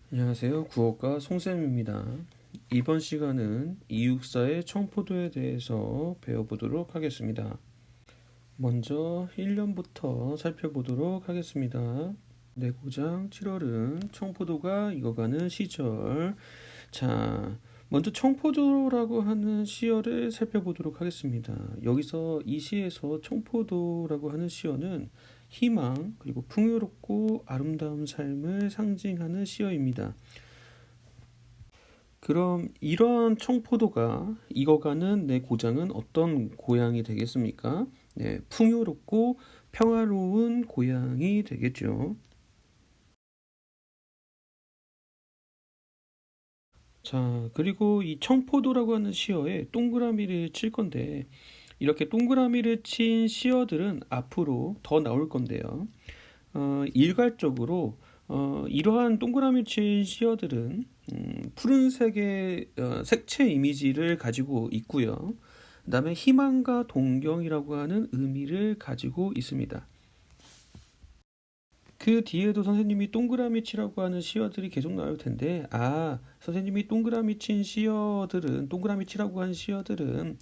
안녕하세요. 국어과 송쌤입니다. 이번 시간은 이육사의 청포도에 대해서 배워보도록 하겠습니다. 먼저 1년부터 살펴보도록 하겠습니다. 내고장 7월은 청포도가 익어가는 시절. 자, 먼저 청포도라고 하는 시어를 살펴보도록 하겠습니다. 여기서 이 시에서 청포도라고 하는 시어는 희망 그리고 풍요롭고 아름다운 삶을 상징하는 시어입니다. 그럼 이런 청포도가 익어가는 내 고장은 어떤 고향이 되겠습니까? 네, 풍요롭고 평화로운 고향이 되겠죠. 자, 그리고 이 청포도라고 하는 시어에 동그라미를 칠 건데, 이렇게 동그라미를 친 시어들은 앞으로 더 나올 건데요. 일괄적으로 이러한 동그라미 친 시어들은 푸른색의 색채 이미지를 가지고 있고요. 그다음에 희망과 동경이라고 하는 의미를 가지고 있습니다. 그 뒤에도 선생님이 동그라미 치라고 하는 시어들이 계속 나올 텐데, 선생님이 동그라미 친 시어들은, 동그라미 치라고 한 시어들은,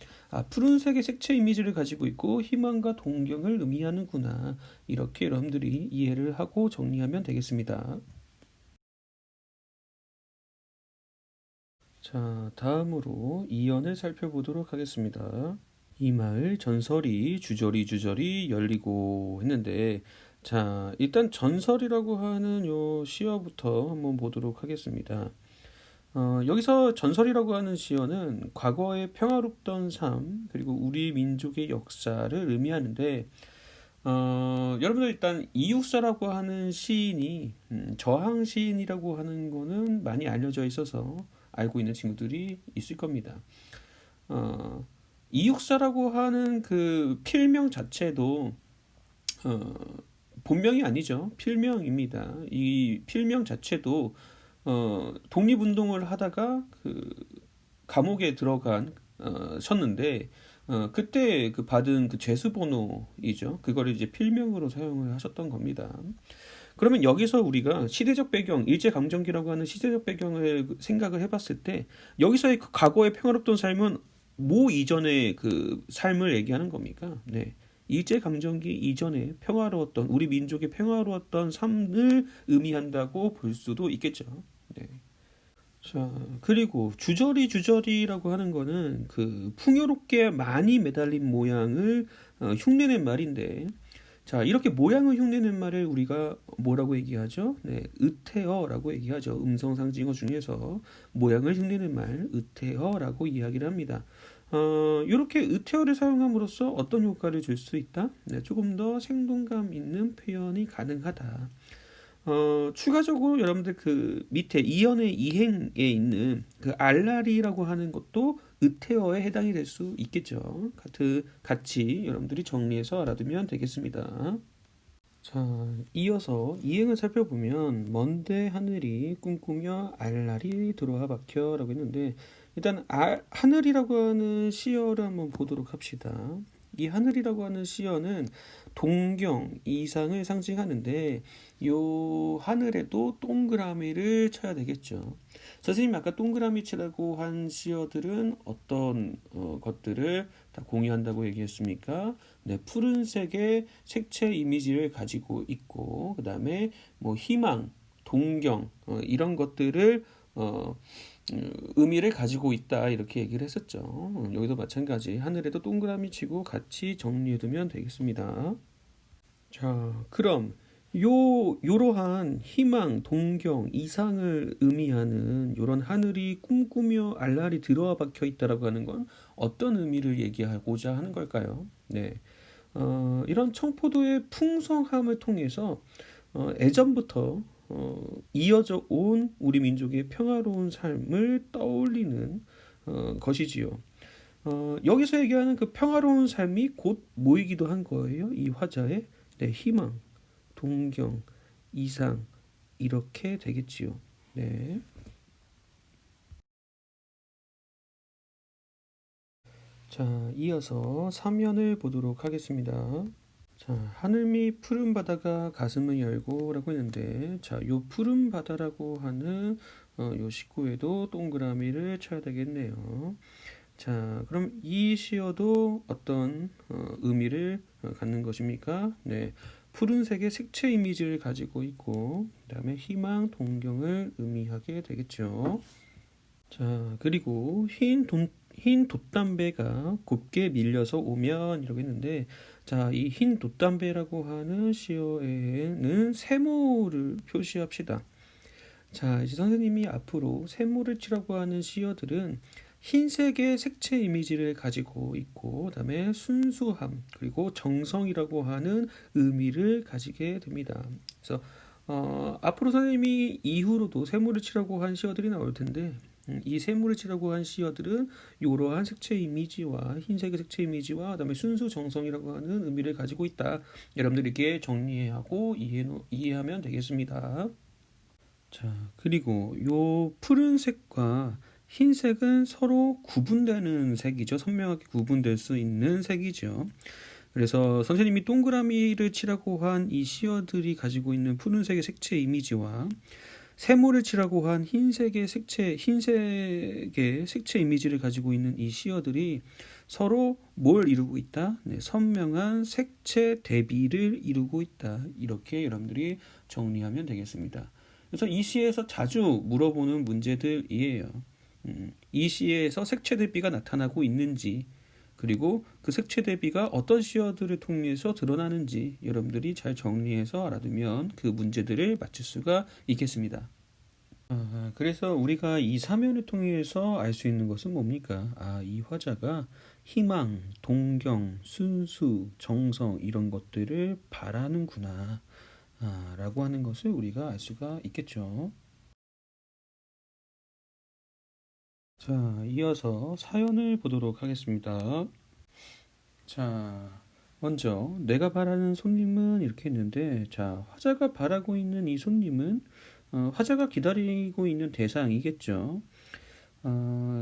푸른색의 색채 이미지를 가지고 있고, 희망과 동경을 의미하는구나. 이렇게 여러분들이 이해를 하고 정리하면 되겠습니다. 자, 다음으로 이연을 살펴보도록 하겠습니다. 이 마을 전설이 주저리 열리고 했는데, 자, 일단 전설이라고 하는 요 시어부터 한번 보도록 하겠습니다. 여기서 전설이라고 하는 시어는 과거의 평화롭던 삶 그리고 우리 민족의 역사를 의미하는데, 여러분들 일단 이육사라고 하는 시인이 저항 시인이라고 하는 거는 많이 알려져 있어서 알고 있는 친구들이 있을 겁니다. 어, 이육사라고 하는 그 필명 자체도 어, 본명이 아니죠. 필명입니다. 이 필명 자체도 독립운동을 하다가 그 감옥에 들어간 셨는데 그때 그 받은 그 죄수번호이죠. 그거를 이제 필명으로 사용을 하셨던 겁니다. 그러면 여기서 우리가 시대적 배경, 일제강점기라고 하는 시대적 배경을 생각을 해봤을 때 여기서의 그 과거의 평화롭던 삶은 뭐 이전의 그 삶을 얘기하는 겁니까? 네. 일제강점기 이전에 평화로웠던 우리 민족의 평화로웠던 삶을 의미한다고 볼 수도 있겠죠. 네. 자, 그리고 주저리라고 하는 거는 그 풍요롭게 많이 매달린 모양을 흉내낸 말인데, 자, 이렇게 모양을 흉내낸 말을 우리가 뭐라고 얘기하죠? 네, 의태어라고 얘기하죠. 음성 상징어 중에서 모양을 흉내낸 말, 의태어라고 이야기를 합니다. 이렇게 의태어를 사용함으로써 어떤 효과를 줄 수 있다? 네, 조금 더 생동감 있는 표현이 가능하다. 추가적으로 여러분들 그 밑에 이연의 이행에 있는 그 알라리라고 하는 것도 의태어에 해당이 될 수 있겠죠. 같이 여러분들이 정리해서 알아두면 되겠습니다. 자, 이어서 이행을 살펴보면 먼데 하늘이 꿈꾸며 알날이 들어와 박혀라고 했는데 일단 하늘이라고 하는 시어를 한번 보도록 합시다. 이 하늘이라고 하는 시어는 동경, 이상을 상징하는데 요 하늘에도 동그라미를 쳐야 되겠죠. 선생님이 아까 동그라미 치라고 한 시어들은 어떤 것들을 다 공유한다고 얘기했습니까? 네, 푸른색의 색채 이미지를 가지고 있고, 그 다음에 뭐 희망, 동경, 이런 것들을 의미를 가지고 있다 이렇게 얘기를 했었죠. 여기도 마찬가지 하늘에도 동그라미 치고 같이 정리해두면 되겠습니다. 자, 그럼 요러한 희망, 동경, 이상을 의미하는 요런 하늘이 꿈꾸며 알랄이 들어와 박혀 있다라고 하는 건 어떤 의미를 얘기하고자 하는 걸까요? 네. 이런 청포도의 풍성함을 통해서 예전부터 이어져 온 우리 민족의 평화로운 삶을 떠올리는 것이지요. 여기서 얘기하는 그 평화로운 삶이 곧 모이기도 한 거예요. 이 화자의 네, 희망, 동경, 이상 이렇게 되겠지요. 네. 자, 이어서 사면을 보도록 하겠습니다. 자, 하늘 밑 푸른 바다가 가슴을 열고라고 했는데, 자, 요 푸른 바다라고 하는 요 식구에도 동그라미를 쳐야 되겠네요. 자, 그럼 이 시어도 어떤 의미를 갖는 것입니까? 네, 푸른색의 색채 이미지를 가지고 있고, 그다음에 희망, 동경을 의미하게 되겠죠. 자, 그리고 흰 돛담배가 곱게 밀려서 오면 이라고 했는데, 자, 이 흰 돛담배라고 하는 시어에는 세모를 표시합시다. 자, 이제 선생님이 앞으로 세모를 치라고 하는 시어들은 흰색의 색채 이미지를 가지고 있고, 그다음에 순수함, 그리고 정성이라고 하는 의미를 가지게 됩니다. 그래서 앞으로 선생님이 이후로도 세모를 치라고 한 시어들이 나올 텐데, 이 세모를 치라고 한 시어들은 이러한 색채 이미지와 흰색의 색채 이미지와 그다음에 순수 정성이라고 하는 의미를 가지고 있다. 여러분들에게 정리하고 이해하면 되겠습니다. 자, 그리고 요 푸른색과 흰색은 서로 구분되는 색이죠. 선명하게 구분될 수 있는 색이죠. 그래서 선생님이 동그라미를 치라고 한 이 시어들이 가지고 있는 푸른색의 색채 이미지와 세모를 칠하고 한 흰색의 색채 이미지를 가지고 있는 이 시어들이 서로 뭘 이루고 있다? 네, 선명한 색채 대비를 이루고 있다. 이렇게 여러분들이 정리하면 되겠습니다. 그래서 이 시에서 자주 물어보는 문제들이에요. 이 시에서 색채 대비가 나타나고 있는지, 그리고 그 색채 대비가 어떤 시어들을 통해서 드러나는지 여러분들이 잘 정리해서 알아두면 그 문제들을 맞출 수가 있겠습니다. 그래서 우리가 이 사면을 통해서 알 수 있는 것은 뭡니까? 이 화자가 희망, 동경, 순수, 정성 이런 것들을 바라는구나 라고 하는 것을 우리가 알 수가 있겠죠. 자, 이어서 사연을 보도록 하겠습니다. 자, 먼저 내가 바라는 손님은 이렇게 했는데, 자, 화자가 바라고 있는 이 손님은 화자가 기다리고 있는 대상이겠죠.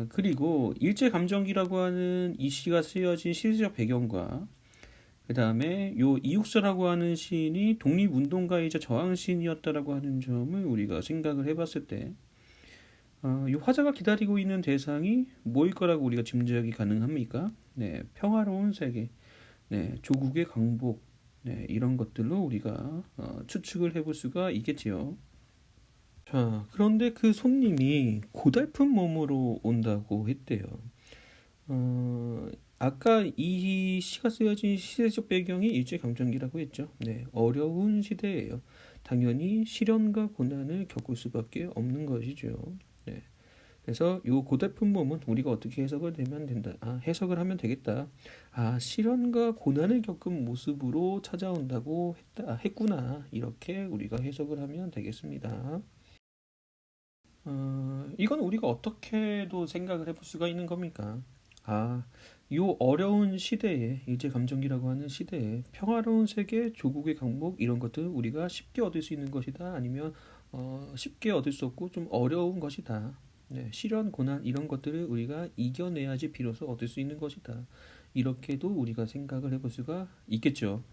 그리고 일제감정기라고 하는 이 시가 쓰여진 시대적 배경과 그 다음에 요 이육서라고 하는 시인이 독립운동가이자 저항시인이었다라고 하는 점을 우리가 생각을 해봤을 때, 이 화자가 기다리고 있는 대상이 뭐일 거라고 우리가 짐작이 가능합니까? 네, 평화로운 세계, 네, 조국의 강복, 네, 이런 것들로 우리가 추측을 해볼 수가 있겠지요. 자, 그런데 그 손님이 고달픈 몸으로 온다고 했대요. 아까 이 시가 쓰여진 시대적 배경이 일제강점기라고 했죠. 네, 어려운 시대예요. 당연히 시련과 고난을 겪을 수밖에 없는 것이죠. 네. 그래서 이 고달픈 몸은 우리가 어떻게 해석을 되면 된다. 해석을 하면 되겠다. 시련과 고난을 겪은 모습으로 찾아온다고 했구나. 이렇게 우리가 해석을 하면 되겠습니다. 이건 우리가 어떻게도 생각을 해볼 수가 있는 겁니까? 요 어려운 시대에, 일제감정기라고 하는 시대에 평화로운 세계, 조국의 강복 이런 것들 우리가 쉽게 얻을 수 있는 것이다. 아니면 쉽게 얻을 수 없고 좀 어려운 것이다. 네, 시련, 고난 이런 것들을 우리가 이겨내야지 비로소 얻을 수 있는 것이다. 이렇게도 우리가 생각을 해볼 수가 있겠죠.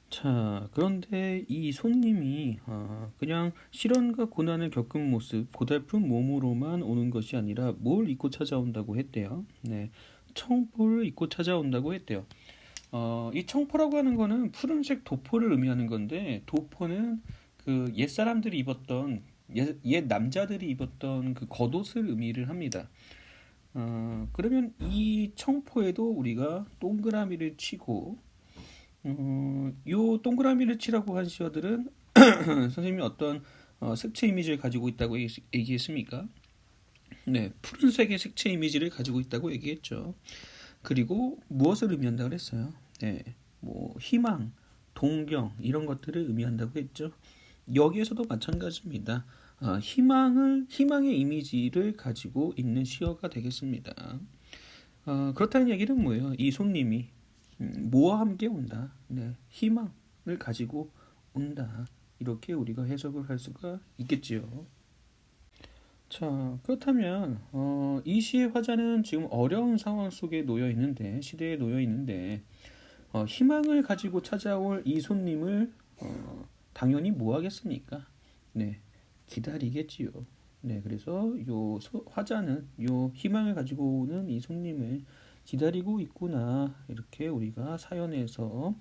자, 그런데 이 손님이 그냥 시련과 고난을 겪은 모습, 고달픈 몸으로만 오는 것이 아니라 뭘 입고 찾아온다고 했대요. 네, 청포를 입고 찾아온다고 했대요. 이 청포라고 하는 거는 푸른색 도포를 의미하는 건데, 도포는 그 옛 사람들이 입었던 옛 남자들이 입었던 그 겉옷을 의미를 합니다. 그러면 이 청포에도 우리가 동그라미를 치고 요 동그라미를 치라고 한 시어들은 선생님이 어떤 색채 이미지를 가지고 있다고 얘기했습니까? 네, 푸른색의 색채 이미지를 가지고 있다고 얘기했죠. 그리고 무엇을 의미한다고 그랬어요? 네, 뭐 희망, 동경 이런 것들을 의미한다고 했죠. 여기에서도 마찬가지입니다. 희망의 이미지를 가지고 있는 시어가 되겠습니다. 그렇다는 얘기는 뭐예요? 이 손님이 뭐와 함께 온다. 네, 희망을 가지고 온다. 이렇게 우리가 해석을 할 수가 있겠지요. 자, 그렇다면 이 시의 화자는 지금 어려운 상황 속에 놓여 있는데, 시대에 놓여 있는데, 희망을 가지고 찾아올 이 손님을 당연히 뭐 하겠습니까? 네, 기다리겠지요. 네, 그래서 화자는 요 희망을 가지고 오는 이 손님을 기다리고 있구나. 이렇게 우리가 사연에서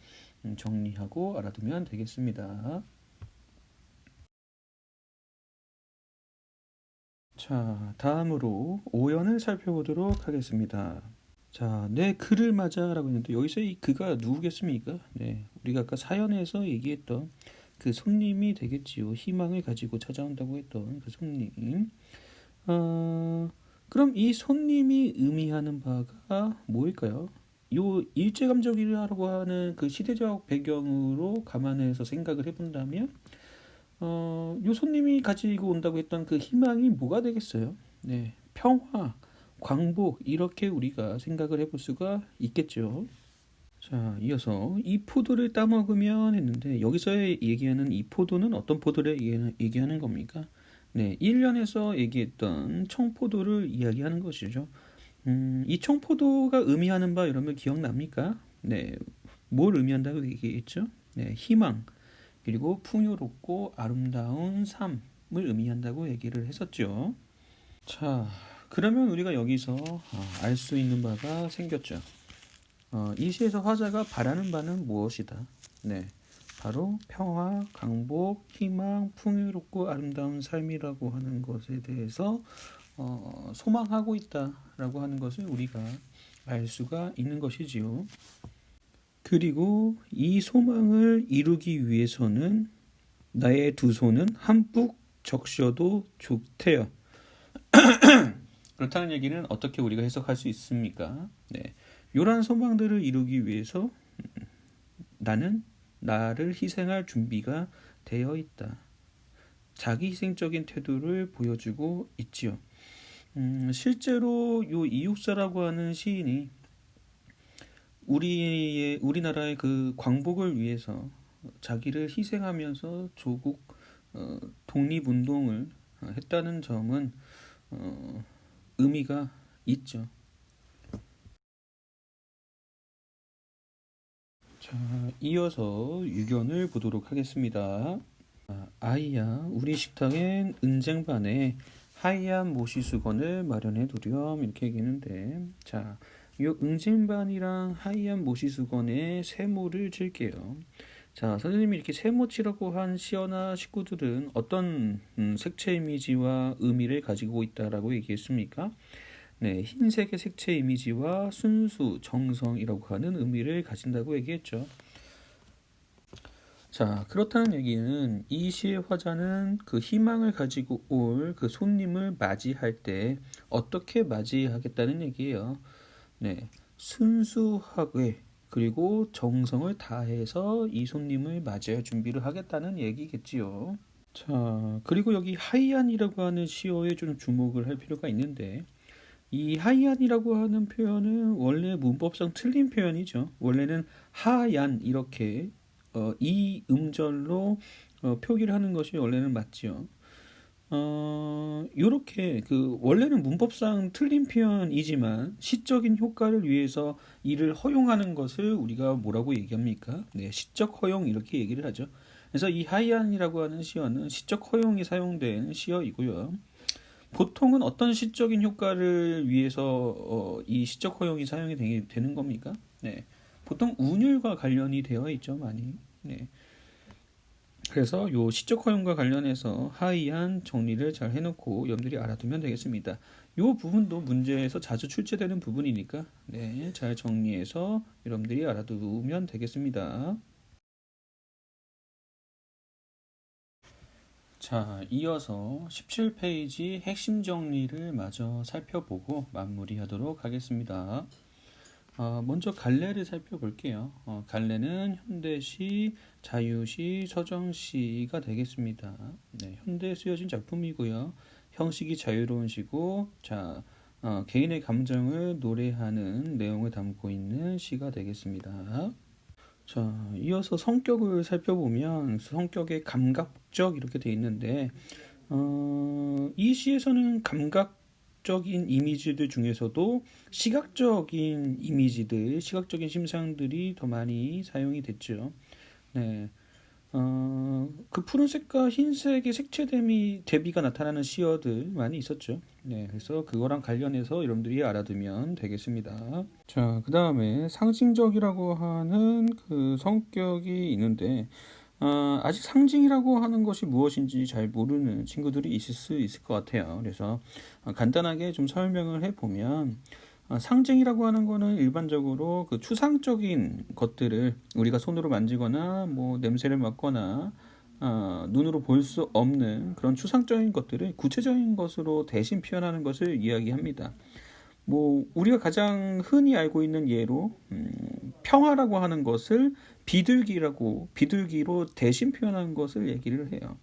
정리하고 알아두면 되겠습니다. 자, 다음으로 오연을 살펴보도록 하겠습니다. 자, 내 그를 맞아라고 했는데 여기서 이 그가 누구겠습니까? 네, 우리가 아까 사연에서 얘기했던 그 손님이 되겠지요. 희망을 가지고 찾아온다고 했던 그 손님. 그럼 이 손님이 의미하는 바가 뭐일까요? 요 일제감정이라고 하는 그 시대적 배경으로 감안해서 생각을 해본다면, 요 손님이 가지고 온다고 했던 그 희망이 뭐가 되겠어요? 네, 평화, 광복 이렇게 우리가 생각을 해볼 수가 있겠죠. 자, 이어서 이 포도를 따먹으면 했는데 여기서 얘기하는 이 포도는 어떤 포도를 얘기하는 겁니까? 네, 1년에서 얘기했던 청포도를 이야기하는 것이죠. 이 청포도가 의미하는 바 여러분 기억납니까? 네, 뭘 의미한다고 얘기했죠? 네, 희망, 그리고 풍요롭고 아름다운 삶을 의미한다고 얘기를 했었죠. 자, 그러면 우리가 여기서 알 수 있는 바가 생겼죠. 이 시에서 화자가 바라는 바는 무엇이다? 네, 바로 평화, 강복, 희망, 풍요롭고 아름다운 삶이라고 하는 것에 대해서 소망하고 있다라고 하는 것을 우리가 알 수가 있는 것이지요. 그리고 이 소망을 이루기 위해서는 나의 두 손은 한뿍 적셔도 좋대요. 그렇다는 얘기는 어떻게 우리가 해석할 수 있습니까? 네, 이러한 소망들을 이루기 위해서 나는 나를 희생할 준비가 되어 있다. 자기 희생적인 태도를 보여주고 있지요. 실제로 요 이육사라고 하는 시인이 우리나라의 그 광복을 위해서 자기를 희생하면서 조국 독립운동을 했다는 점은 의미가 있죠. 자, 이어서 유견을 보도록 하겠습니다. 아이야, 우리 식탁엔 은쟁반에 하얀 모시수건을 마련해 두렴 이렇게 얘기했는데, 자, 이 은쟁반이랑 하얀 모시수건에 세모를 칠게요. 자, 선생님이 이렇게 세모 치라고 한 시어나 식구들은 어떤 색채 이미지와 의미를 가지고 있다라고 얘기했습니까? 네, 흰색의 색채 이미지와 순수, 정성이라고 하는 의미를 가진다고 얘기했죠. 자, 그렇다는 얘기는 이 시의 화자는 그 희망을 가지고 올 그 손님을 맞이할 때 어떻게 맞이하겠다는 얘기예요. 네, 순수하게 그리고 정성을 다해서 이 손님을 맞이할 준비를 하겠다는 얘기겠지요. 자, 그리고 여기 하이안이라고 하는 시어에 좀 주목을 할 필요가 있는데 이 하이안이라고 하는 표현은 원래 문법상 틀린 표현이죠. 원래는 하얀 이렇게 이 음절로 표기를 하는 것이 원래는 맞지요. 요렇게 그 원래는 문법상 틀린 표현이지만 시적인 효과를 위해서 이를 허용하는 것을 우리가 뭐라고 얘기합니까? 네, 시적 허용 이렇게 얘기를 하죠. 그래서 이 하이안이라고 하는 시어는 시적 허용이 사용된 시어이고요. 보통은 어떤 시적인 효과를 위해서 이 시적 허용이 사용이 되는 겁니까? 네, 보통 운율과 관련이 되어 있죠, 많이. 네. 그래서 요 시적 허용과 관련해서 하이한 정리를 잘 해놓고 여러분들이 알아두면 되겠습니다. 요 부분도 문제에서 자주 출제되는 부분이니까 네, 잘 정리해서 여러분들이 알아두면 되겠습니다. 자, 이어서 17페이지 핵심 정리를 마저 살펴보고 마무리하도록 하겠습니다. 먼저 갈래를 살펴볼게요. 갈래는 현대시, 자유시, 서정시가 되겠습니다. 네, 현대에 쓰여진 작품이고요. 형식이 자유로운 시고, 자, 개인의 감정을 노래하는 내용을 담고 있는 시가 되겠습니다. 자, 이어서 성격을 살펴보면 성격의 감각적 이렇게 돼 있는데, 이 시에서는 감각적 문학적인 이미지들 중에서도 시각적인 이미지들, 시각적인 심상들이 더 많이 사용이 됐죠. 네. 그 푸른색과 흰색의 색채 대비가 나타나는 시어들 많이 있었죠. 네, 그래서 그거랑 관련해서 여러분들이 알아두면 되겠습니다. 자, 그 다음에 상징적이라고 하는 그 성격이 있는데, 아직 상징이라고 하는 것이 무엇인지 잘 모르는 친구들이 있을 수 있을 것 같아요. 그래서 간단하게 좀 설명을 해보면, 상징이라고 하는 거는 일반적으로 그 추상적인 것들을 우리가 손으로 만지거나 뭐 냄새를 맡거나 눈으로 볼 수 없는 그런 추상적인 것들을 구체적인 것으로 대신 표현하는 것을 이야기합니다. 뭐 우리가 가장 흔히 알고 있는 예로 평화라고 하는 것을 비둘기로 대신 표현하는 것을 얘기를 해요.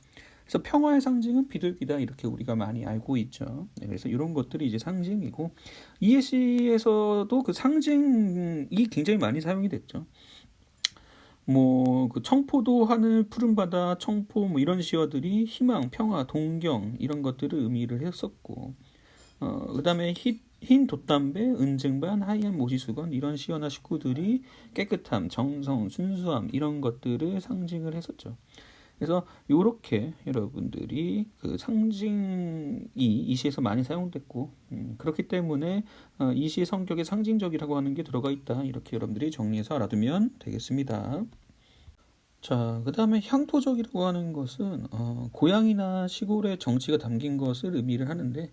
그래서 평화의 상징은 비둘기다 이렇게 우리가 많이 알고 있죠. 네, 그래서 이런 것들이 이제 상징이고 이해시에서도 그 상징이 굉장히 많이 사용이 됐죠. 뭐 그 청포도 하늘 푸른 바다 청포 뭐 이런 시어들이 희망, 평화, 동경 이런 것들을 의미를 했었고 그다음에 흰 돛담배, 은쟁반, 하얀 모시수건 이런 시어나 식구들이 깨끗함, 정성, 순수함 이런 것들을 상징을 했었죠. 그래서 이렇게 여러분들이 그 상징이 이 시에서 많이 사용됐고 그렇기 때문에 이 시의 성격에 상징적이라고 하는 게 들어가 있다 이렇게 여러분들이 정리해서 알아두면 되겠습니다. 자, 그 다음에 향토적이라고 하는 것은 고향이나 시골의 정치가 담긴 것을 의미를 하는데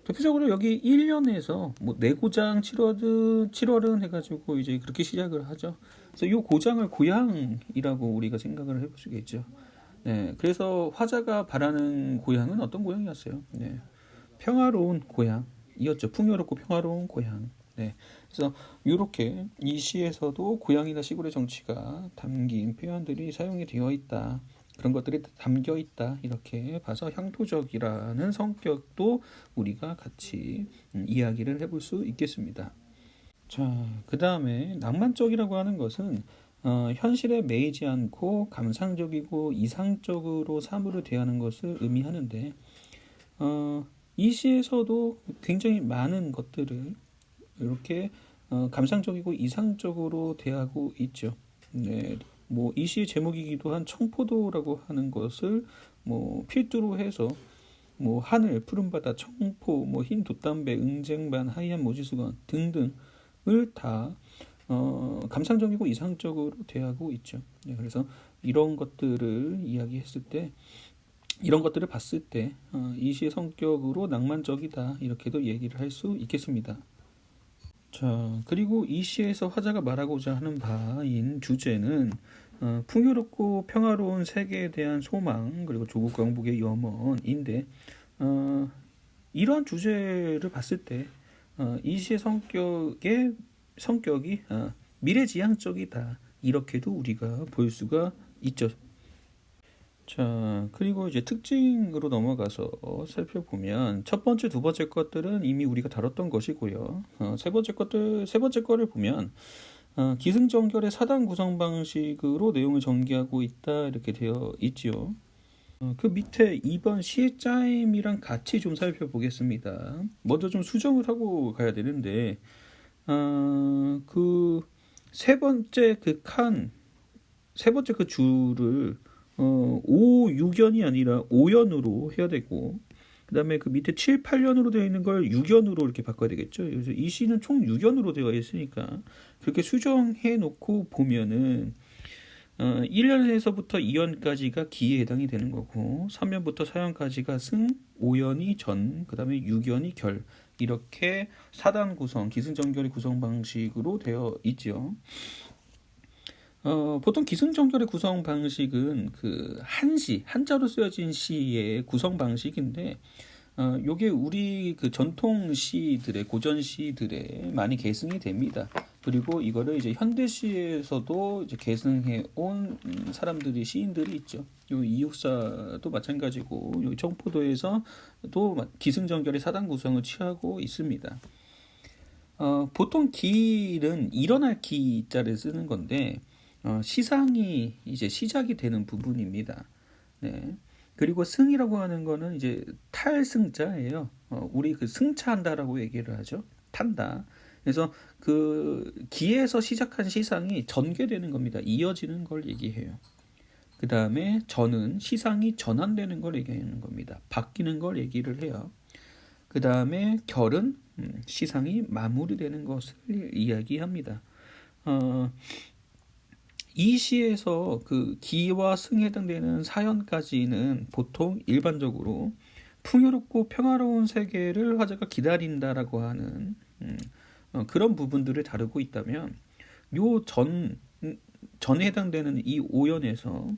대표적으로 여기 1년에서 뭐 내고장 7월은 해가지고 이제 그렇게 시작을 하죠. 그래서 이 고장을 고향이라고 우리가 생각을 해볼 수가 있죠. 네, 그래서 화자가 바라는 고향은 어떤 고향이었어요? 네, 평화로운 고향이었죠. 풍요롭고 평화로운 고향. 네, 그래서 이렇게 이 시에서도 고향이나 시골의 정치가 담긴 표현들이 사용이 되어 있다. 그런 것들이 담겨 있다. 이렇게 봐서 향토적이라는 성격도 우리가 같이 이야기를 해볼 수 있겠습니다. 자, 그 다음에 낭만적이라고 하는 것은 현실에 매이지 않고 감상적이고 이상적으로 사물을 대하는 것을 의미하는데 이 시에서도 굉장히 많은 것들을 이렇게 감상적이고 이상적으로 대하고 있죠. 네, 뭐 이 시의 제목이기도 한 청포도라고 하는 것을 뭐 필두로 해서 뭐 하늘, 푸른 바다, 청포, 뭐 흰 돛담배, 응쟁반, 하얀 모지수건 등등을 다 감상적이고 이상적으로 대하고 있죠. 네, 그래서 이런 것들을 이야기했을 때, 이런 것들을 봤을 때 이 시의 성격으로 낭만적이다 이렇게도 얘기를 할 수 있겠습니다. 자, 그리고 이 시에서 화자가 말하고자 하는 바인 주제는 풍요롭고 평화로운 세계에 대한 소망 그리고 조국 왕국의 염원인데 이러한 주제를 봤을 때 이 시의 성격이 미래지향적이다 이렇게도 우리가 볼 수가 있죠. 자, 그리고 이제 특징으로 넘어가서 살펴보면 첫 번째, 두 번째 것들은 이미 우리가 다뤘던 것이고요. 세 번째 거를 보면 기승전결의 사단 구성 방식으로 내용을 전개하고 있다 이렇게 되어 있지요. 그 밑에 2번 시의 짜임이랑 같이 좀 살펴보겠습니다. 먼저 좀 수정을 하고 가야 되는데 그 세 번째 그 줄을 5, 6연이 아니라 5연으로 해야 되고 그 다음에 그 밑에 7, 8연으로 되어 있는 걸 6연으로 이렇게 바꿔야 되겠죠. 그래서 이 시는 총 6연으로 되어 있으니까 그렇게 수정해 놓고 보면은 1연에서부터 2연까지가 기에 해당이 되는 거고 3연부터 4연까지가 승, 5연이 전, 그 다음에 6연이 결 이렇게 사단 구성, 기승전결의 구성 방식으로 되어 있죠. 보통 기승전결의 구성 방식은 그 한자로 쓰여진 시의 구성 방식인데, 요게 우리 그 전통 시들의, 고전 시들에 많이 계승이 됩니다. 그리고 이거를 이제 현대 시에서도 이제 계승해 온 시인들이 있죠. 요 이육사도 마찬가지고, 요 청포도에서도 기승전결의 사단 구성을 취하고 있습니다. 보통 기는 일어날 기자를 쓰는 건데, 시상이 이제 시작이 되는 부분입니다. 네. 그리고 승이라고 하는 거는 이제 탈승자예요. 우리 그 승차한다라고 얘기를 하죠. 탄다. 그래서 그 기에서 시작한 시상이 전개되는 겁니다. 이어지는 걸 얘기해요. 그 다음에 전은 시상이 전환되는 걸 얘기하는 겁니다. 바뀌는 걸 얘기를 해요. 그 다음에 결은 시상이 마무리되는 것을 이야기합니다. 이 시에서 그 기와 승에 해당되는 사연까지는 보통 일반적으로 풍요롭고 평화로운 세계를 화자가 기다린다라고 하는 그런 부분들을 다루고 있다면 요 전에 해당되는 이 오연에서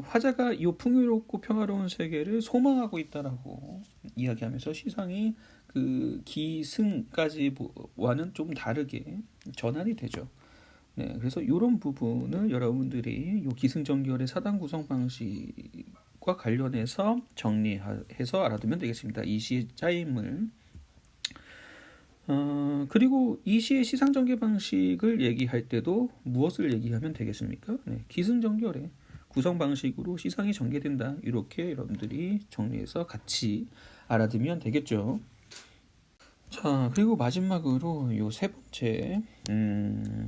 화자가 이 풍요롭고 평화로운 세계를 소망하고 있다라고 이야기하면서 시상이 그 기승까지와는 좀 다르게 전환이 되죠. 네, 그래서 이런 부분을 여러분들이 요 기승전결의 사단 구성 방식과 관련해서 정리해서 알아두면 되겠습니다. 이 시의 짜임을 그리고 이 시의 시상전개 방식을 얘기할 때도 무엇을 얘기하면 되겠습니까? 네, 기승전결의 구성 방식으로 시상이 전개된다. 이렇게 여러분들이 정리해서 같이 알아두면 되겠죠. 자, 그리고 마지막으로 요 세 번째,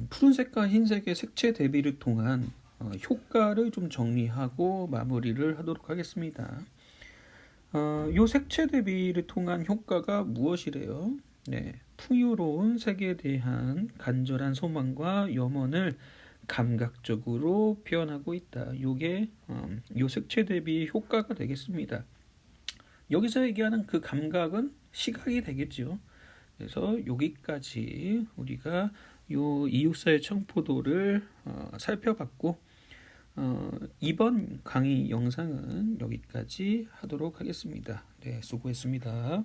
푸른색과 흰색의 색채 대비를 통한 효과를 좀 정리하고 마무리를 하도록 하겠습니다. 요 색채 대비를 통한 효과가 무엇이래요? 네, 풍요로운 세계에 대한 간절한 소망과 염원을 감각적으로 표현하고 있다. 요게 요 색채 대비 효과가 되겠습니다. 여기서 얘기하는 그 감각은 시각이 되겠죠. 그래서 여기까지 우리가 요 이육사의 청포도를 살펴봤고 이번 강의 영상은 여기까지 하도록 하겠습니다. 네, 수고했습니다.